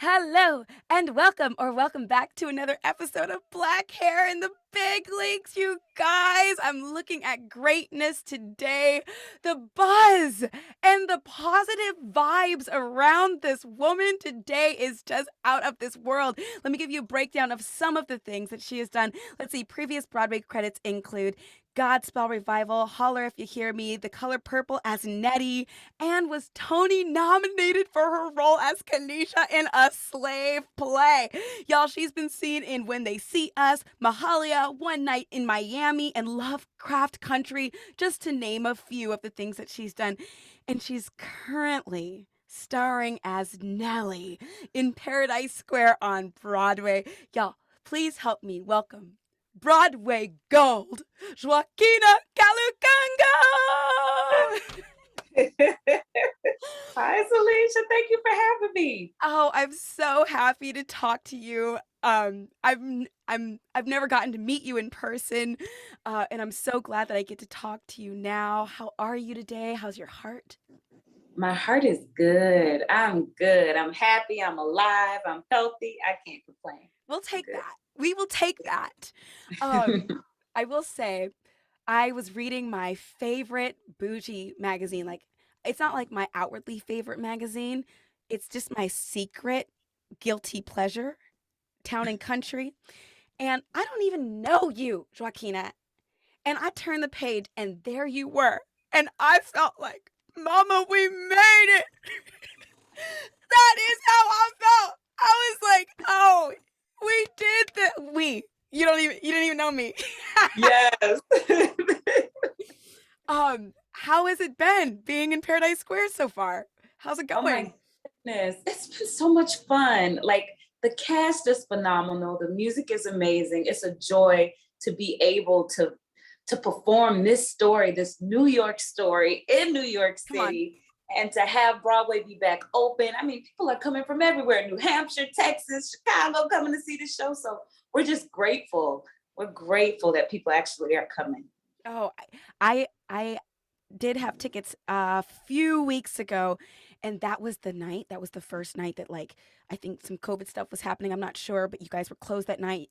Hello and welcome back to another episode of Black Hair in the Big Leagues, you guys. I'm looking at greatness today. The buzz and the positive vibes around this woman today is just out of this world. Let me give you a breakdown of some of the things that she has done. Let's see, previous Broadway credits include Godspell Revival, Hollar If You Hear Me, The Color Purple as Nettie, and was Tony nominated for her role as Kanisha in A Slave Play. Y'all, she's been seen in When They See Us, Mahalia, One Night in Miami, and Lovecraft Country, just to name a few of the things that she's done. And she's currently starring as Nellie in Paradise Square on Broadway. Y'all, please help me welcome Broadway Gold, Joaquina Kalukongo! Hi, Salisha. Thank you for having me. Oh, I'm so happy to talk to you. I've never gotten to meet you in person, and I'm so glad that I get to talk to you now. How are you today? How's your heart? My heart is good. I'm good. I'm happy. I'm alive. I'm healthy. I can't complain. We'll take that. We will take that. I will say, I was reading my favorite bougie magazine. Like, it's not like my outwardly favorite magazine. It's just my secret guilty pleasure, Town and Country. And I don't even know you, Joaquina. And I turned the page and there you were. And I felt like, Mama, we made it. That is how I felt. I was like, oh, we did that. You didn't even know me. Yes. How has it been being in Paradise Square so far? How's it going? Oh my goodness. It's been so much fun. Like, the cast is phenomenal. The music is amazing. It's a joy to be able to perform this story, this New York story in New York City, and to have Broadway be back open. I mean, people are coming from everywhere, New Hampshire, Texas, Chicago, coming to see the show. So we're just grateful. We're grateful that people actually are coming. Oh, I did have tickets a few weeks ago, and that was the first night that, like, I think some COVID stuff was happening. I'm not sure, but you guys were closed that night.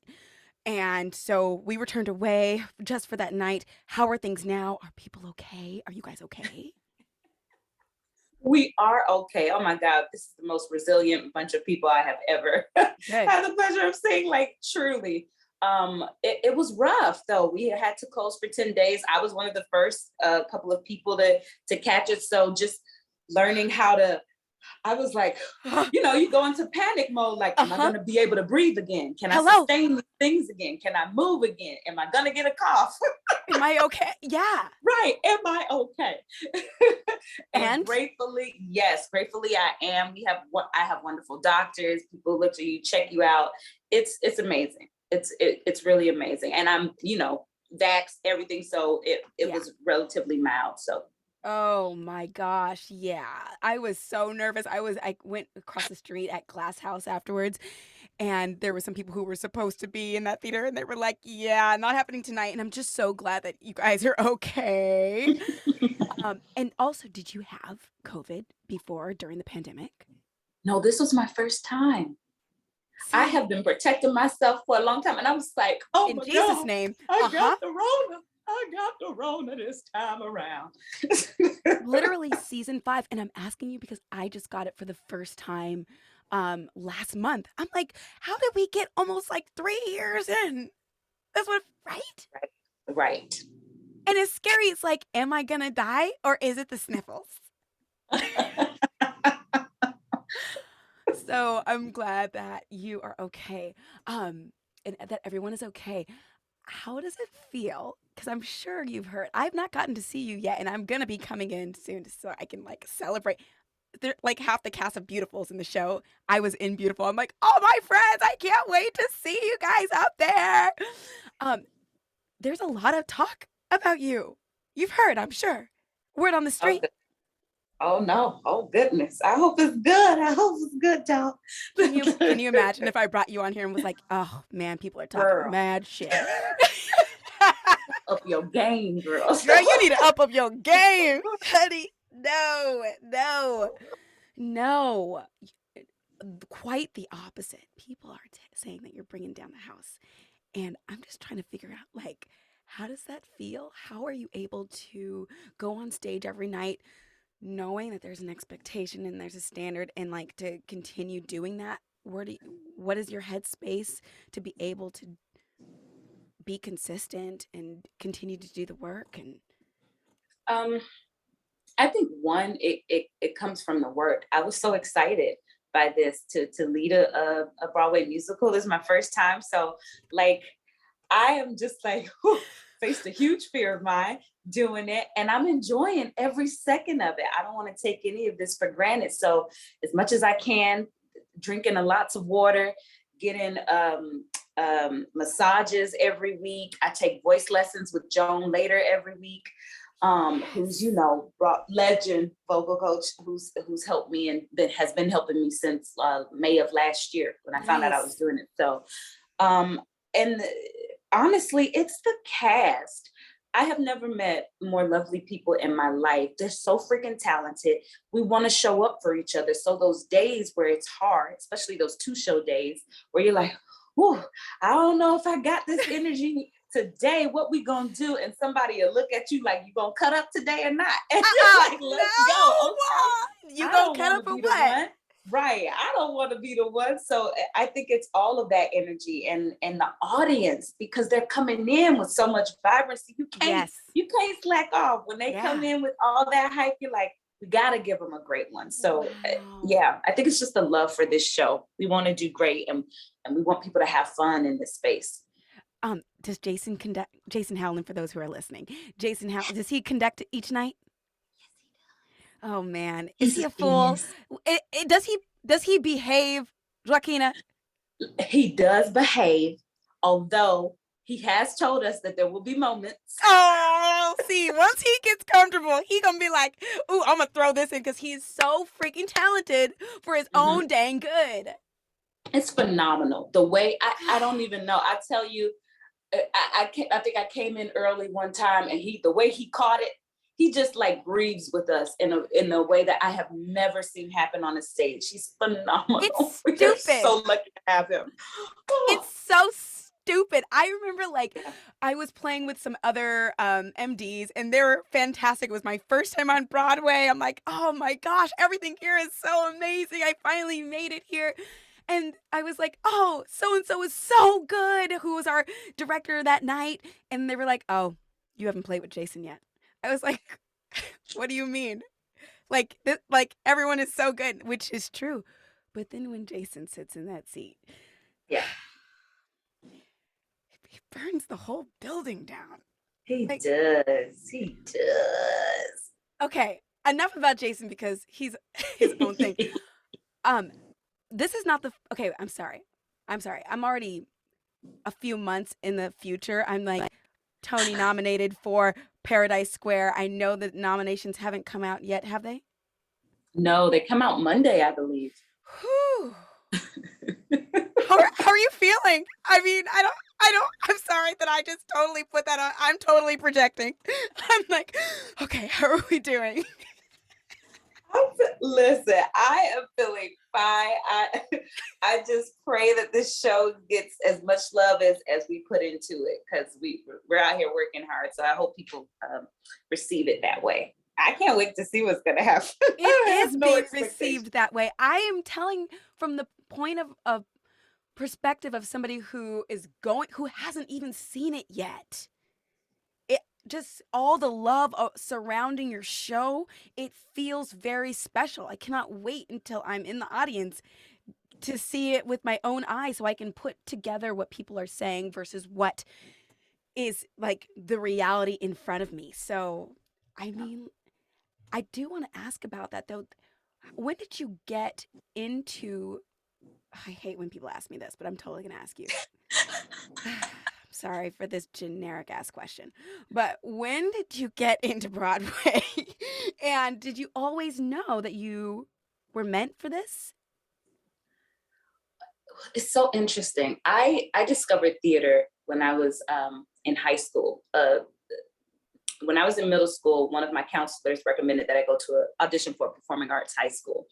And so we were turned away just for that night. How are things now? Are people okay? Are you guys okay? We are okay. Oh my God, this is the most resilient bunch of people I have ever had the pleasure of seeing. Like, truly. It was rough though. We had to close for 10 days. I was one of the first couple of people to catch it. So just learning how to, I was like, you go into panic mode. Like, am I going to be able to breathe again? Can I sustain these things again? Can I move again? Am I going to get a cough? Am I okay? Yeah. Right. Am I okay? And gratefully I am. I have wonderful doctors. People look at you, check you out. It's amazing. It's really amazing. And I'm, vaxxed, everything. So it was relatively mild. So. Oh my gosh. Yeah. I was so nervous. I went across the street at Glass House afterwards, and there were some people who were supposed to be in that theater, and they were like, yeah, not happening tonight. And I'm just so glad that you guys are okay. And also, did you have COVID before, during the pandemic? No, this was my first time. I have been protecting myself for a long time, and I was like, oh, in Jesus' name, I got the Rona. I got the Rona this time around. Literally season 5. And I'm asking you because I just got it for the first time last month. I'm like, how did we get almost like 3 years in? That's what, Right. And it's scary. It's like, am I going to die or is it the sniffles? So I'm glad that you are okay. And that everyone is okay. How does it feel? Because I'm sure you've heard. I've not gotten to see you yet, and I'm gonna be coming in soon so I can like celebrate. They're like half the cast of Beautiful's in the show. I was in Beautiful. I'm like, oh my friends, I can't wait to see you guys up there. There's a lot of talk about you. You've heard, I'm sure. Word on the street. Oh no! Oh goodness! I hope it's good, y'all. Can you imagine if I brought you on here and was like, oh man, people are talking mad shit. Up your game, girl. Girl, you need to up your game, honey. No. quite the opposite. People are saying that you're bringing down the house. And I'm just trying to figure out, like, how does that feel? How are you able to go on stage every night knowing that there's an expectation and there's a standard, and like to continue doing that? What is your headspace to be able to be consistent and continue to do the work? And I think one, it comes from the work. I was so excited by this to lead a Broadway musical. This is my first time. So like, I am just like, faced a huge fear of mine doing it. And I'm enjoying every second of it. I don't want to take any of this for granted. So as much as I can, drinking lots of water, getting massages every week. I take voice lessons with Joan later every week. Who's, legend vocal coach who's helped me and has been helping me since May of last year when I found out I was doing it. So, and honestly, it's the cast. I have never met more lovely people in my life. They're so freaking talented. We want to show up for each other. So those days where it's hard, especially those 2-show days where you're like, whew, I don't know if I got this energy today, what we gonna do? And somebody will look at you like, you gonna cut up today or not? And you're like, let's go. Okay. You gonna cut up for what? Right. I don't want to be the one. So I think it's all of that energy and the audience, because they're coming in with so much vibrancy. You can't slack off when they come in with all that hype. You're like, we got to give them a great one. So I think it's just the love for this show. We want to do great, and we want people to have fun in this space. Does Jason conduct? Jason Howland, for those who are listening, Jason Howland, does he conduct each night? Yes, he does. Oh man, is he a fool? Does he behave, Joaquina? He does behave, although he has told us that there will be moments. Oh, see, once he gets comfortable, he gonna be like, "Ooh, I'm gonna throw this in," because he's so freaking talented for his own dang good. It's phenomenal. The way I don't even know. I tell you. I think I came in early one time, and the way he caught it, he just like grieves with us in a way that I have never seen happen on a stage. He's phenomenal. It's stupid. We're so lucky to have him. It's so stupid. I remember I was playing with some other MDs, and they were fantastic. It was my first time on Broadway. I'm like, oh my gosh, everything here is so amazing. I finally made it here. And I was like, oh, so-and-so is so good, who was our director that night. And they were like, oh, you haven't played with Jason yet. I was like, what do you mean? Like everyone is so good, which is true. But then when Jason sits in that seat, he burns the whole building down. He does. Okay, enough about Jason, because he's his own thing. This is not okay, I'm sorry. I'm already a few months in the future. I'm like Tony nominated for Paradise Square. I know that nominations haven't come out yet, have they? No, they come out Monday, I believe. Whew. How are you feeling? I mean, I'm sorry that I just totally put that on. I'm totally projecting. I'm like, okay, how are we doing? Listen, I am feeling fine. I just pray that this show gets as much love as we put into it, because we're out here working hard. So I hope people receive it that way. I can't wait to see what's going to happen. It is being received that way. I am telling from the point of perspective of somebody who hasn't even seen it yet. Just all the love surrounding your show, it feels very special. I cannot wait until I'm in the audience to see it with my own eyes, so I can put together what people are saying versus what is like the reality in front of me. So, I mean, I do want to ask about that though. When did you get into, I hate when people ask me this, but I'm totally going to ask you. Sorry for this generic ass question, but when did you get into Broadway? And did you always know that you were meant for this? It's so interesting. I discovered theater when I was in high school. when I was in middle school, one of my counselors recommended that I go to an audition for a performing arts high school.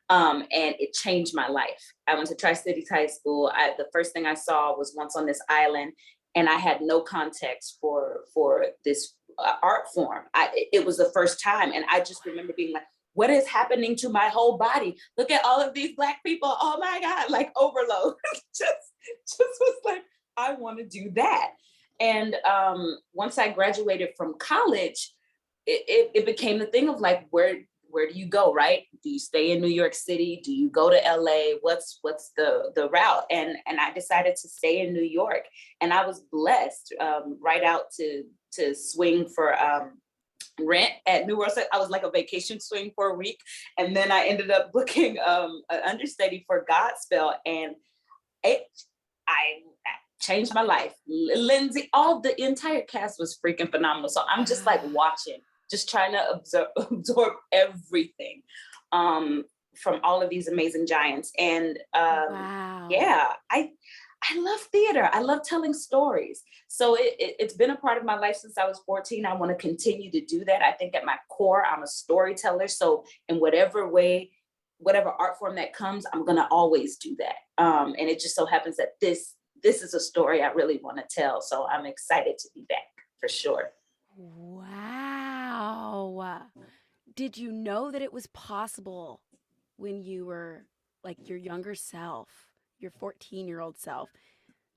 And it changed my life. I went to Tri-Cities High School. The first thing I saw was Once on This Island, and I had no context for this art form. It was the first time, and I just remember being like, what is happening to my whole body? Look at all of these Black people. Oh my God, like overload. just was like, I want to do that. And once I graduated from college, it became the thing of like, where do you go, right? Do you stay in New York City? Do you go to LA? What's the route? And I decided to stay in New York, and I was blessed right out to swing for rent at New Orleans. I was like a vacation swing for a week, and then I ended up booking an understudy for Godspell, and I changed my life. Lindsay, the entire cast was freaking phenomenal. So I'm just like watching, just trying to absorb everything from all of these amazing giants. And yeah, I love theater. I love telling stories. So it's been a part of my life since I was 14. I want to continue to do that. I think at my core, I'm a storyteller. So in whatever way, whatever art form that comes, I'm going to always do that. And it just so happens that this is a story I really want to tell. So I'm excited to be back for sure. Wow. Did you know that it was possible when you were like your younger self, your 14-year-old self,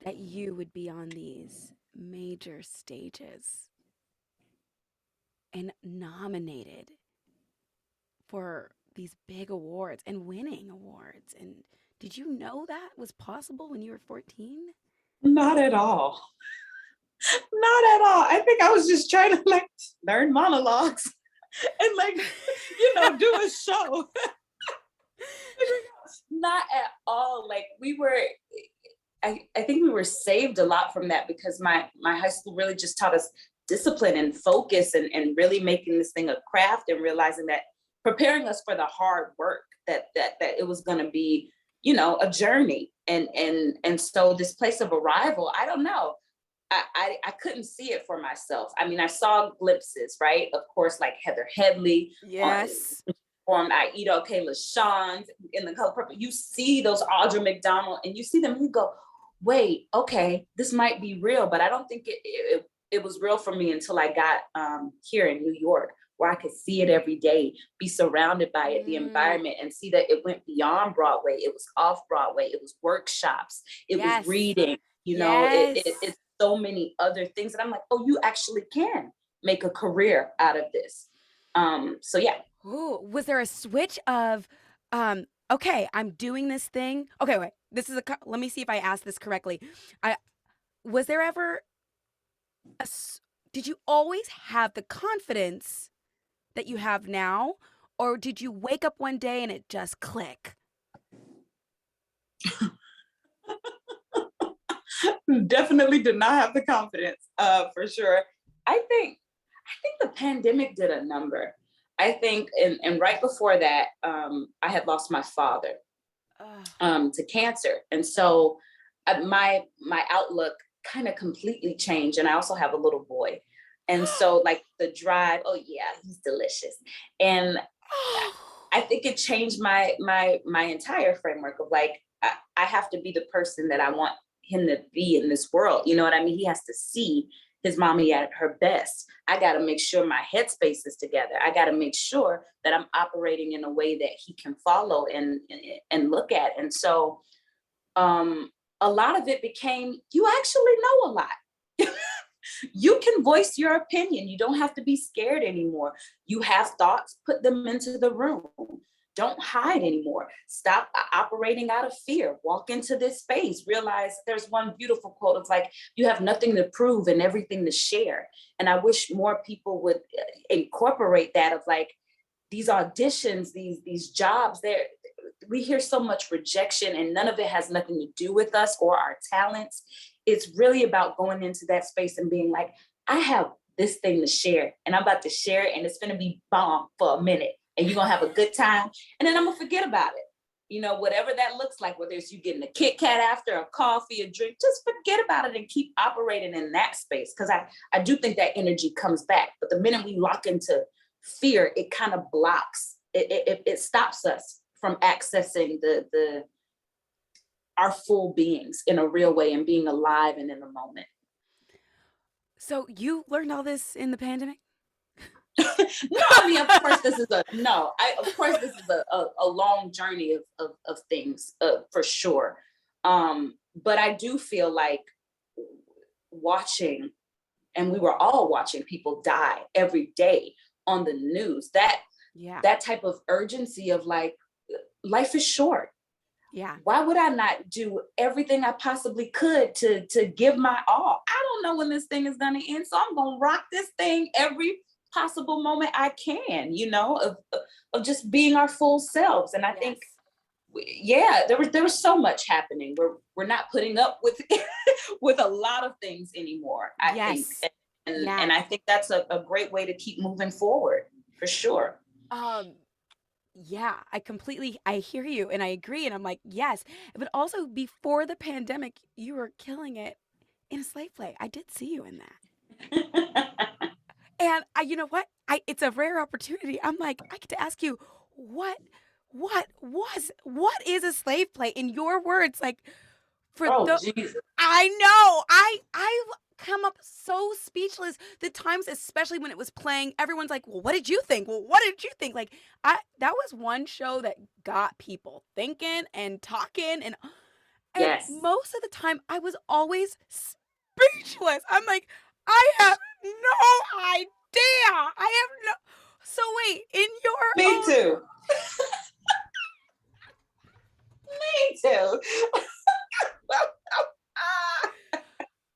that you would be on these major stages and nominated for these big awards and winning awards? And did you know that was possible when you were 14? Not at all. Not at all. I think I was just trying to like learn monologues and like, do a show. Not at all. Like I think we were saved a lot from that, because my high school really just taught us discipline and focus and really making this thing a craft, and realizing that, preparing us for the hard work that it was going to be, a journey. And so this place of arrival, I don't know. I couldn't see it for myself. I mean, I saw glimpses, right? Of course, like Heather Headley. Yes. Formed Aida Kayla Shawn's in The Color Purple. You see those Audra McDonald, and you see them, and you go, wait, okay, this might be real. But I don't think it was real for me until I got here in New York, where I could see it every day, be surrounded by it, the environment, and see that it went beyond Broadway. It was off Broadway. It was workshops. It was reading. It's so many other things that I'm like, oh, you actually can make a career out of this. So yeah. Ooh, was there a switch of, okay, I'm doing this thing. Okay, wait, let me see if I asked this correctly. Was there ever did you always have the confidence that you have now, or did you wake up one day and it just click? Definitely did not have the confidence, for sure. I think the pandemic did a number. I think, and right before that, I had lost my father to cancer. And so my outlook kind of completely changed. And I also have a little boy. And so like the drive, oh yeah, he's delicious. And I think it changed my entire framework of like, I have to be the person that I want him to be in this world. You know what I mean? He has to see his mommy at her best. I got to make sure my headspace is together. I got to make sure that I'm operating in a way that he can follow and look at. And so a lot of it became, you actually know a lot. You can voice your opinion. You don't have to be scared anymore. You have thoughts, put them into the room. Don't hide anymore. Stop operating out of fear. Walk into this space. Realize there's one beautiful quote. It's like, you have nothing to prove and everything to share. And I wish more people would incorporate that of like, these auditions, these jobs, we hear so much rejection, and none of it has nothing to do with us or our talents. It's really about going into that space and being like, I have this thing to share, and I'm about to share it, and it's going to be bomb for a minute, and you're going to have a good time, and then I'm going to forget about it. whatever that looks like, whether it's you getting a Kit Kat after, a coffee, a drink, just forget about it and keep operating in that space. Because I do think that energy comes back. But the minute we lock into fear, it kind of blocks, it stops us from accessing our full beings in a real way and being alive and in the moment. So you learned all this in the pandemic? No, I mean, of course, this is a long journey of things, for sure. But I do feel like watching, and we were all watching people die every day on the news, that type of urgency of like, life is short. Yeah. Why would I not do everything I possibly could to give my all? I don't know when this thing is going to end, so I'm going to rock this thing every possible moment I can, of just being our full selves. And I think, there was so much happening. We're not putting up with with a lot of things anymore, I think. And I think that's a great way to keep moving forward, for sure. Yeah, I hear you and I agree. And I'm like, yes. But also before the pandemic, you were killing it in a slave play. I did see you in that. And you know what? It's a rare opportunity. I'm like, I get to ask you, what is a slave play in your words? Like, Jesus. I know. I come up so speechless. The times, especially when it was playing, everyone's like, well, what did you think? Well, what did you think? Like, that was one show that got people thinking and talking, and most of the time I was always speechless. I'm like, I have no idea. I have no. So wait, in your Me too. Me too.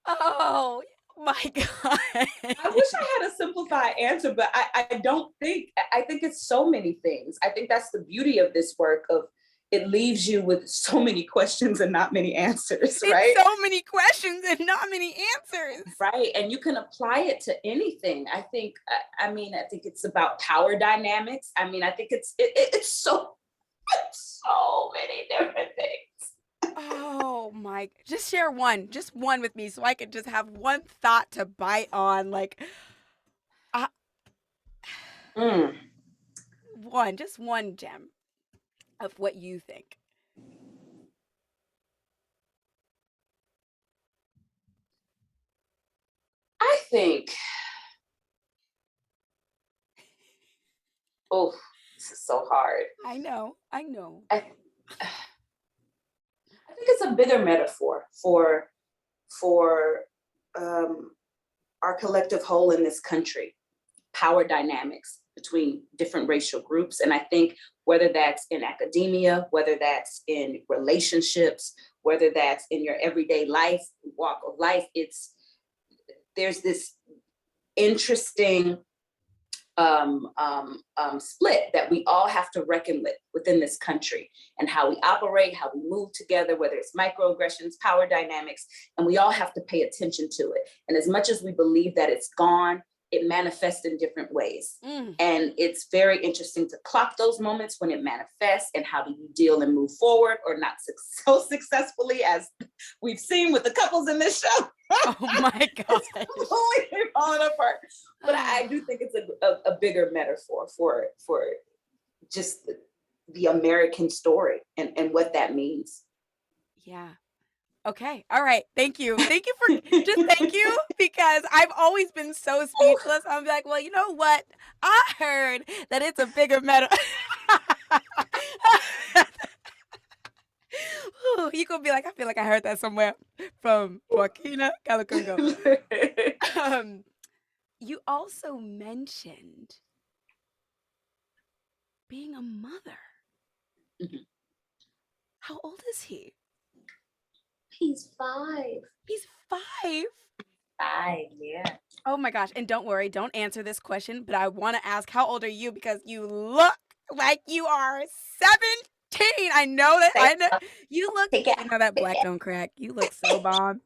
Oh my God. I wish I had a simplified answer, but I don't think. I think it's so many things. I think that's the beauty of this work, of it leaves you with so many questions and not many answers, right? So many questions and not many answers. Right. And you can apply it to anything. I think it's about power dynamics. I mean, I think it's so many different things. Oh my, just share just one with me so I could just have one thought to bite on. Like, just one gem of what you think. I think, this is so hard. I know. I think it's a bigger metaphor for our collective whole in this country, power dynamics between different racial groups. And I think whether that's in academia, whether that's in relationships, whether that's in your everyday life, walk of life, there's this interesting split that we all have to reckon with within this country, and how we operate, how we move together, whether it's microaggressions, power dynamics, and we all have to pay attention to it. And as much as we believe that it's gone, it manifests in different ways. And it's very interesting to clock those moments when it manifests, and how do you deal and move forward, or not so successfully as we've seen with the couples in this show. Oh my God. It's completely falling apart. But I do think it's a bigger metaphor for just the American story and what that means. Yeah. Okay. All right. Thank you. Thank you because I've always been so speechless. I'm like, well, you know what? I heard that it's a bigger metaphor. You could be like, I feel like I heard that somewhere from Joaquina Kalukongo. You also mentioned being a mother. Mm-hmm. How old is he? He's 5. He's 5? 5, yeah. Oh my gosh. And don't worry, don't answer this question, but I want to ask, how old are you? Because you look like you are 17. I know that. I know you look. You know that black don't crack. You look so bomb.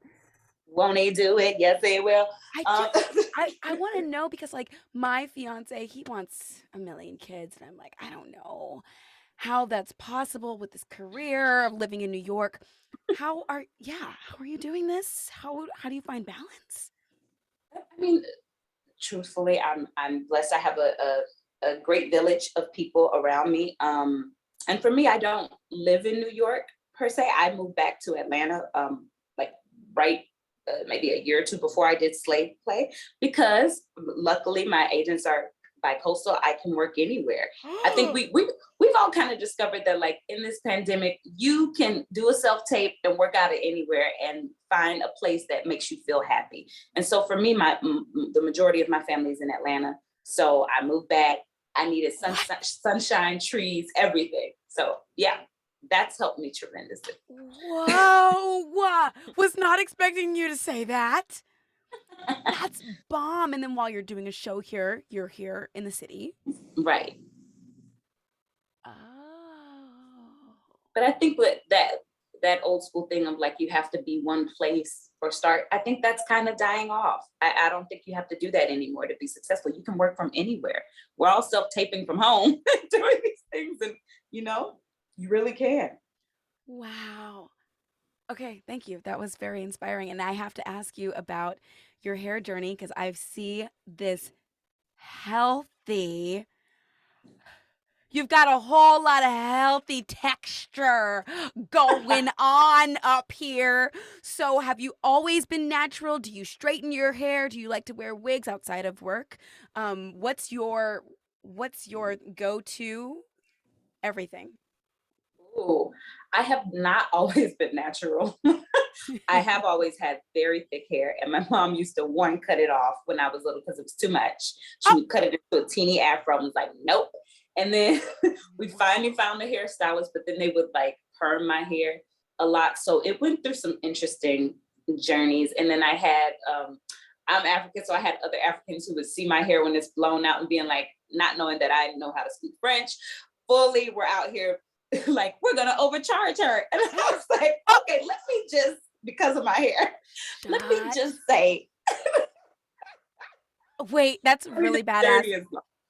Won't they do it? Yes, they will. I want to know, because like my fiance, he wants a million kids, and I'm like, I don't know. how that's possible with this career of living in New York. How are you doing this? How do you find balance? I mean, truthfully, I'm blessed. I have a great village of people around me. And for me, I don't live in New York per se. I moved back to Atlanta, like right maybe a year or two before I did Slave Play, because luckily my agents are bi-coastal. I can work anywhere. I think we've all kind of discovered that, like, in this pandemic, you can do a self-tape and work out of anywhere and find a place that makes you feel happy. And so for me, the majority of my family is in Atlanta. So I moved back. I needed sunshine, trees, everything. So yeah, that's helped me tremendously. Whoa, was not expecting you to say that. That's bomb. And then while you're doing a show here, you're here in the city. Right. Oh. But I think that old school thing of like, you have to be one place or start, I think that's kind of dying off. I don't think you have to do that anymore to be successful. You can work from anywhere. We're all self-taping from home doing these things, and you really can. Wow. Okay, thank you. That was very inspiring. And I have to ask you about your hair journey, because I see this healthy. You've got a whole lot of healthy texture going on up here. So have you always been natural? Do you straighten your hair? Do you like to wear wigs outside of work? What's your go-to everything? Ooh, I have not always been natural. I have always had very thick hair, and my mom used to cut it off when I was little because it was too much. She would cut it into a teeny afro and was like, nope. And then we finally found a hairstylist, but then they would like perm my hair a lot. So it went through some interesting journeys. And then I had, I'm African, so I had other Africans who would see my hair when it's blown out and being like, not knowing that I know how to speak French, fully we're out here like, we're going to overcharge her. And I was like, okay, let me just, because of my hair, let me just say. Wait, that's really badass.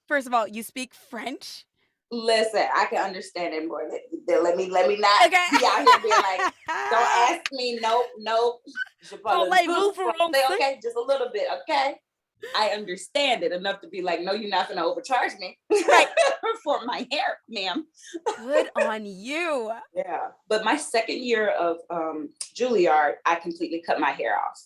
First of all, you speak French? Listen, I can understand it more. Let me not be out here being like, don't ask me, nope. Okay, just a little bit, okay? I understand it enough to be like, no, you're not going to overcharge me for my hair, ma'am. Good on you. Yeah, but my second year of Juilliard, I completely cut my hair off.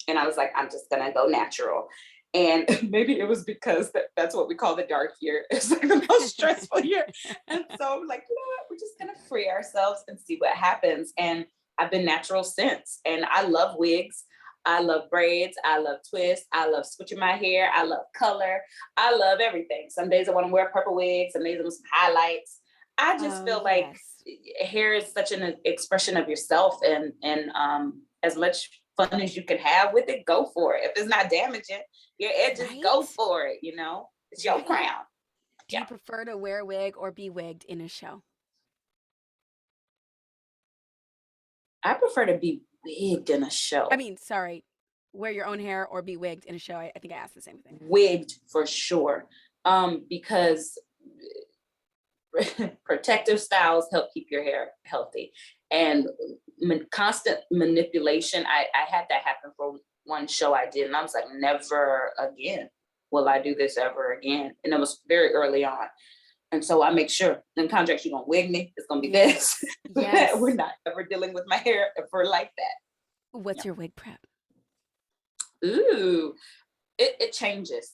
And I was like, I'm just going to go natural. And maybe it was because that's what we call the dark year. It's like the most stressful year. And so I'm like, you know what? We're just going to free ourselves and see what happens. And I've been natural since. And I love wigs. I love braids. I love twists. I love switching my hair. I love color. I love everything. Some days I want to wear a purple wig. Some days I want some highlights. I just feel like hair is such an expression of yourself. And as much fun as you can have with it, go for it. If it's not damaging your edges, go for it. It's your crown. Do you prefer to wear a wig or be wigged in a show? I prefer to be wigged in a show. I mean, sorry, wear your own hair or be wigged in a show. I think I asked the same thing. Wigged for sure, because protective styles help keep your hair healthy, and constant manipulation. I had that happen for one show I did, and I was like, never again will I do this ever again. And it was very early on. And so I make sure in contracts, you're going to wig me. It's going to be this. Yes. We're not ever dealing with my hair ever like that. What's your wig prep? Ooh, it changes.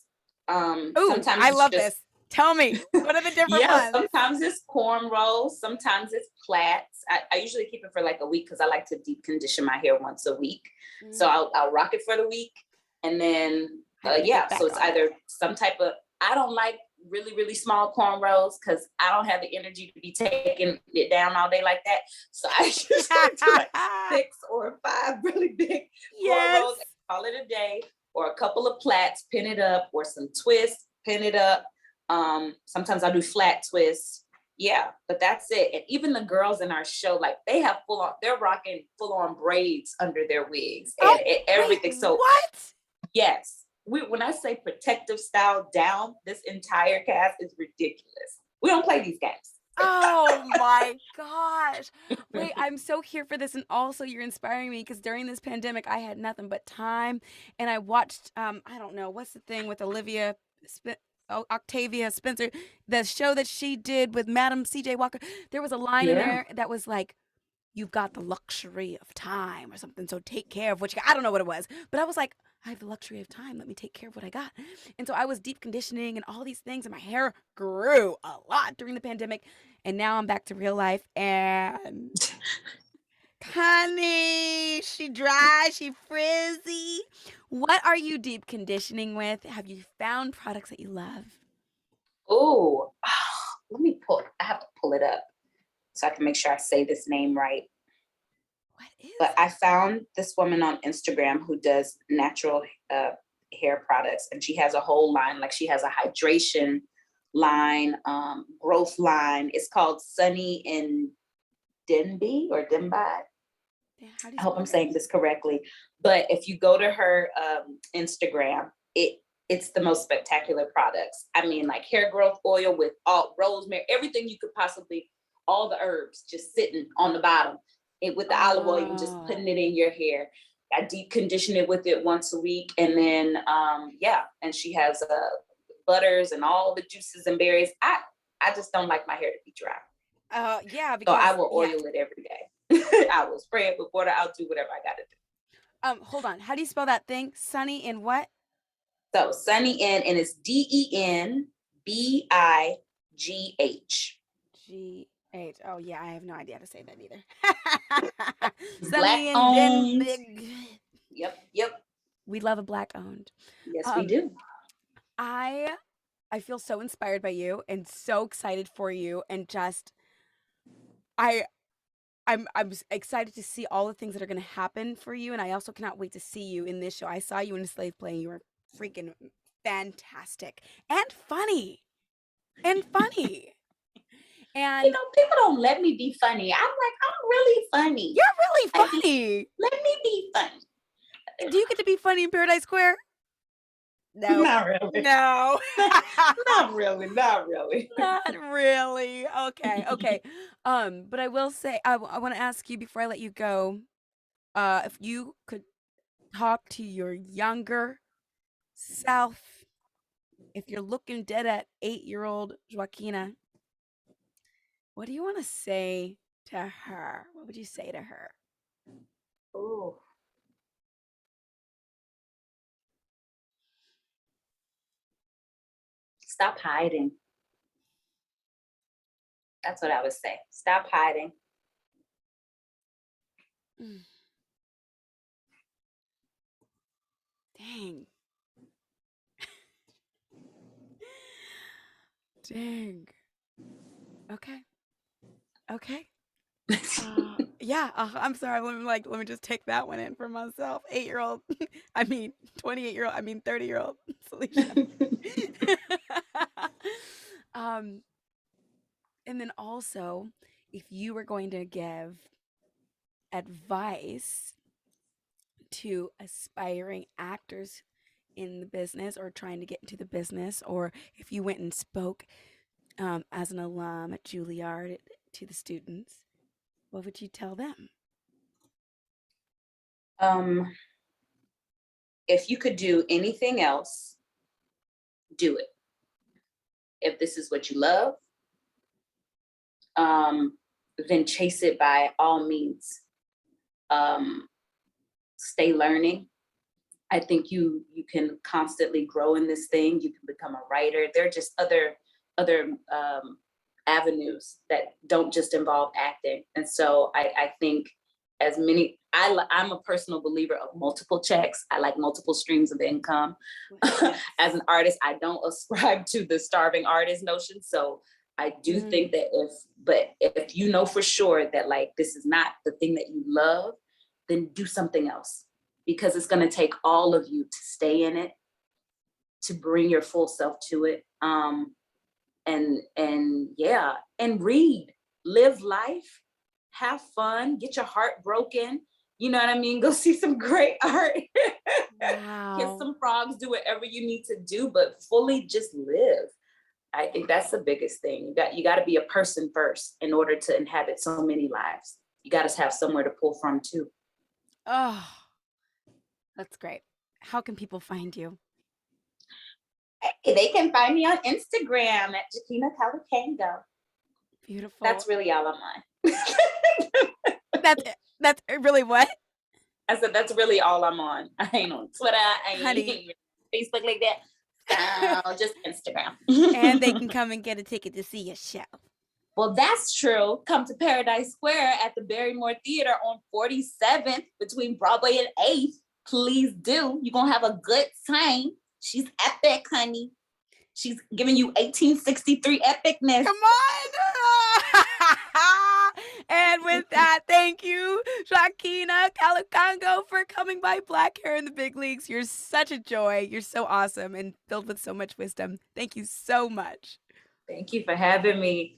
Sometimes I love this. Tell me, what are the different ones? Sometimes it's cornrows. Sometimes it's plaits. I usually keep it for like a week because I like to deep condition my hair once a week. So I'll rock it for the week. And then, so it's either some type of, I don't like really, really small cornrows because I don't have the energy to be taking it down all day like that. So I usually do like 6 or 5 really big cornrows, call it a day, or a couple of plaits, pin it up, or some twists, pin it up. Sometimes I do flat twists. Yeah, but that's it. And even the girls in our show, like they're rocking full on braids under their wigs and everything. So what? Yes. When I say protective style down, this entire cast is ridiculous. We don't play these games. Oh my gosh. Wait, I'm so here for this. And also you're inspiring me because during this pandemic, I had nothing but time. And I watched, I don't know, what's the thing with Octavia Spencer, the show that she did with Madam CJ Walker. There was a line in Yeah. there that was like, you've got the luxury of time or something. So take care of what you got. I don't know what it was, but I was like, I have the luxury of time. Let me take care of what I got. And so I was deep conditioning and all these things, and my hair grew a lot during the pandemic. And now I'm back to real life. And honey, she dry, she frizzy. What are you deep conditioning with? Have you found products that you love? Oh, I have to pull it up so I can make sure I say this name right. But I found this woman on Instagram who does natural hair products, and she has a whole line. Like she has a hydration line, growth line. It's called Sunny and Denby or Denby. Yeah, I hope I'm saying this correctly. But if you go to her Instagram, it's the most spectacular products. I mean, like hair growth oil with all rosemary, everything you could possibly, all the herbs just sitting on the bottom. With the olive oil, you just putting it in your hair. I deep condition it with it once a week. And then, and she has butters and all the juices and berries. I just don't like my hair to be dry. Yeah, because so I will oil it every day. I will spray it with water. I'll do whatever I got to do. Hold on. How do you spell that thing? Sunny and what? So Sunny and it's DENBIGH. GH. Oh yeah, I have no idea how to say that either. Black owned. Yep. We love a black owned. Yes, we do. I feel so inspired by you and so excited for you, and just I'm excited to see all the things that are going to happen for you, and I also cannot wait to see you in this show. I saw you in a Slave Play, and you were freaking fantastic and funny. And people don't let me be funny. I'm like, I'm really funny. You're really funny. Let me be funny. Do you get to be funny in Paradise Square? No. Not really. No. Not really. Not really. Okay. But I will say, I want to ask you before I let you go, if you could talk to your younger self, if you're looking dead at 8-year-old Joaquina, what do you want to say to her? What would you say to her? Oh. Stop hiding. That's what I would say. Stop hiding. Dang. Okay. I'm sorry. Let me just take that one in for myself. 8-year-old. 28-year-old. 30-year-old Salisha. And then also, if you were going to give advice to aspiring actors in the business or trying to get into the business, or if you went and spoke as an alum at Juilliard to the students, what would you tell them? If you could do anything else, do it. If this is what you love, then chase it by all means. Stay learning. I think you can constantly grow in this thing. You can become a writer. There are just other avenues that don't just involve acting. And so I think I'm a personal believer of multiple checks. I like multiple streams of income. As an artist, I don't ascribe to the starving artist notion. So I do think that if you know for sure that like this is not the thing that you love, then do something else, because it's going to take all of you to stay in it, to bring your full self to it. And read, live life, have fun, get your heart broken. You know what I mean? Go see some great art. Wow. Kiss some frogs, do whatever you need to do, but fully just live. I think that's the biggest thing. You got to be a person first in order to inhabit so many lives. You got to have somewhere to pull from too. Oh, that's great. How can people find you? Hey, they can find me on Instagram at Joaquina Kalukongo. Beautiful. That's really all I'm on. That's really what? I said that's really all I'm on. I ain't on Twitter. I ain't Facebook like that. No, just Instagram. And they can come and get a ticket to see your show. Well, that's true. Come to Paradise Square at the Barrymore Theater on 47th between Broadway and 8th. Please do. You're going to have a good time. She's epic, honey. She's giving you 1863 epicness. Come on! And with that, thank you, Joaquina Kalukongo, for coming by Black Hair in the Big Leagues. You're such a joy. You're so awesome and filled with so much wisdom. Thank you so much. Thank you for having me.